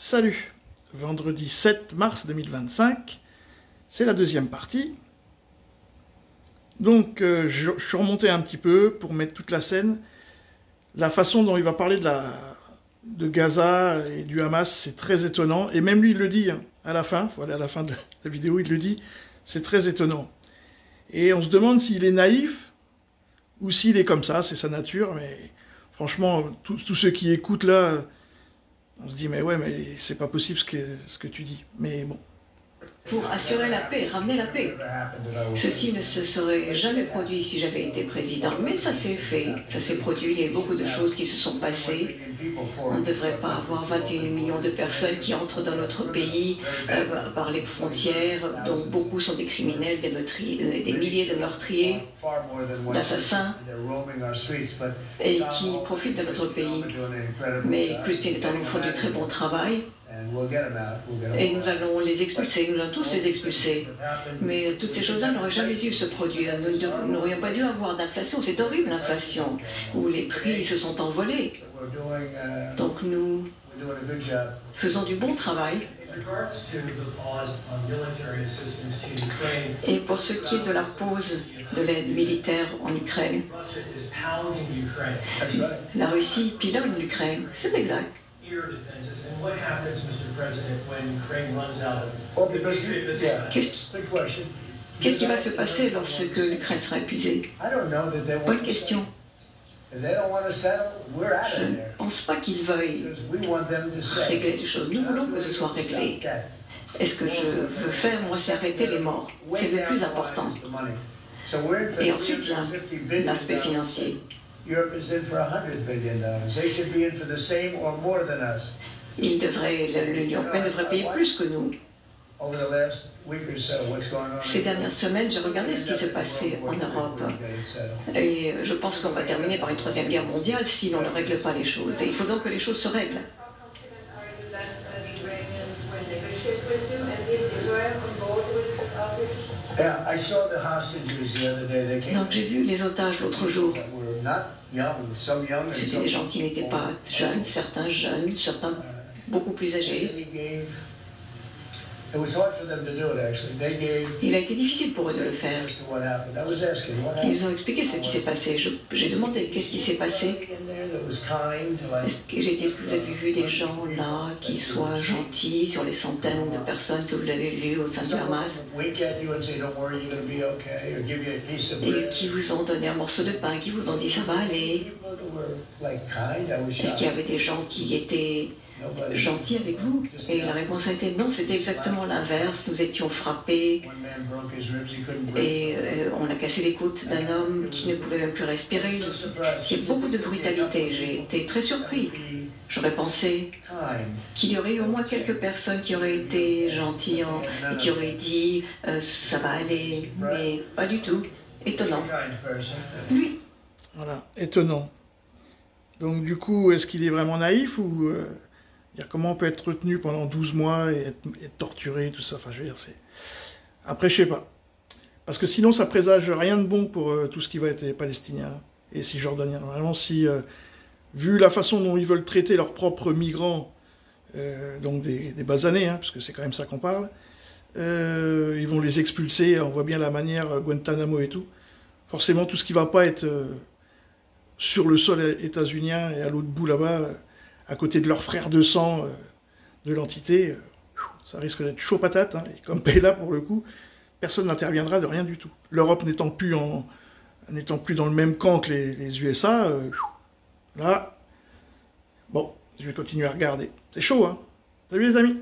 Salut, vendredi 7 mars 2025, c'est la deuxième partie. Donc je suis remonté un petit peu pour mettre toute la scène. La façon dont il va parler de Gaza et du Hamas, c'est très étonnant. Et même lui, il le dit hein, à la fin, il faut aller à la fin de la vidéo, il le dit, c'est très étonnant. Et on se demande s'il est naïf ou s'il est comme ça, c'est sa nature. Mais franchement, tous ceux qui écoutent là, on se dit, mais ouais, mais c'est pas possible ce que tu dis. Mais bon. Pour assurer la paix, ramener la paix. Ceci ne se serait jamais produit si j'avais été président, mais ça s'est fait, ça s'est produit, il y a eu beaucoup de choses qui se sont passées. On ne devrait pas avoir 21 millions de personnes qui entrent dans notre pays par les frontières, dont beaucoup sont des criminels, des meurtriers, des milliers de meurtriers, d'assassins, et qui profitent de notre pays. Mais Christine et Talon font du très bon travail. Et nous allons les expulser, nous allons tous les expulser. Mais toutes ces choses-là n'auraient jamais dû se produire. Nous n'aurions pas dû avoir d'inflation. C'est horrible l'inflation, où les prix se sont envolés. Donc nous faisons du bon travail. Et pour ce qui est de la pause de l'aide militaire en Ukraine, la Russie pilonne l'Ukraine, c'est exact. Qu'est-ce qui va se passer lorsque l'Ukraine sera épuisée? Bonne question. Je ne pense pas qu'ils veuillent régler les choses. Nous voulons que ce soit réglé. Est-ce que je veux faire, moi, c'est arrêter les morts. C'est le plus important. Et ensuite vient l'aspect financier. L'Union européenne devrait payer plus que nous. Ces dernières semaines, j'ai regardé ce qui se passait en Europe. Et je pense qu'on va terminer par une troisième guerre mondiale si l'on ne règle pas les choses. Et il faut donc que les choses se règlent. Donc j'ai vu les otages l'autre jour. C'était des gens qui n'étaient pas jeunes, certains beaucoup plus âgés. Il a été difficile pour eux de le faire. Ils ont expliqué ce qui s'est passé. J'ai demandé qu'est-ce qui s'est passé. J'ai dit, est-ce que vous avez vu des gens là qui soient gentils sur les centaines de personnes que vous avez vues au sein du Hamas et qui vous ont donné un morceau de pain, qui vous ont dit ça va aller? Est-ce qu'il y avait des gens qui étaient gentil avec vous? Et la réponse a été non, c'était exactement l'inverse. Nous étions frappés et on a cassé les côtes d'un homme qui ne pouvait même plus respirer. Il y a beaucoup de brutalité. J'ai été très surpris. J'aurais pensé qu'il y aurait eu au moins quelques personnes qui auraient été gentilles et qui auraient dit ça va aller, mais pas du tout. Étonnant. Lui. Voilà, étonnant. Donc du coup, est-ce qu'il est vraiment naïf ou comment on peut être retenu pendant 12 mois et être torturé, tout ça, enfin je veux dire, c'est... Après, je sais pas. Parce que sinon, ça présage rien de bon pour tout ce qui va être les Palestiniens et Cisjordaniens. Vraiment, si, vu la façon dont ils veulent traiter leurs propres migrants, donc des basanés, hein, parce que c'est quand même ça qu'on parle, ils vont les expulser, on voit bien la manière, Guantanamo et tout. Forcément, tout ce qui va pas être sur le sol états-unien et à l'autre bout là-bas, à côté de leurs frères de sang de l'entité, ça risque d'être chaud patate, hein, et comme là pour le coup, personne n'interviendra de rien du tout. L'Europe n'étant plus dans le même camp que les USA, là, bon, je vais continuer à regarder. C'est chaud, hein. Salut les amis.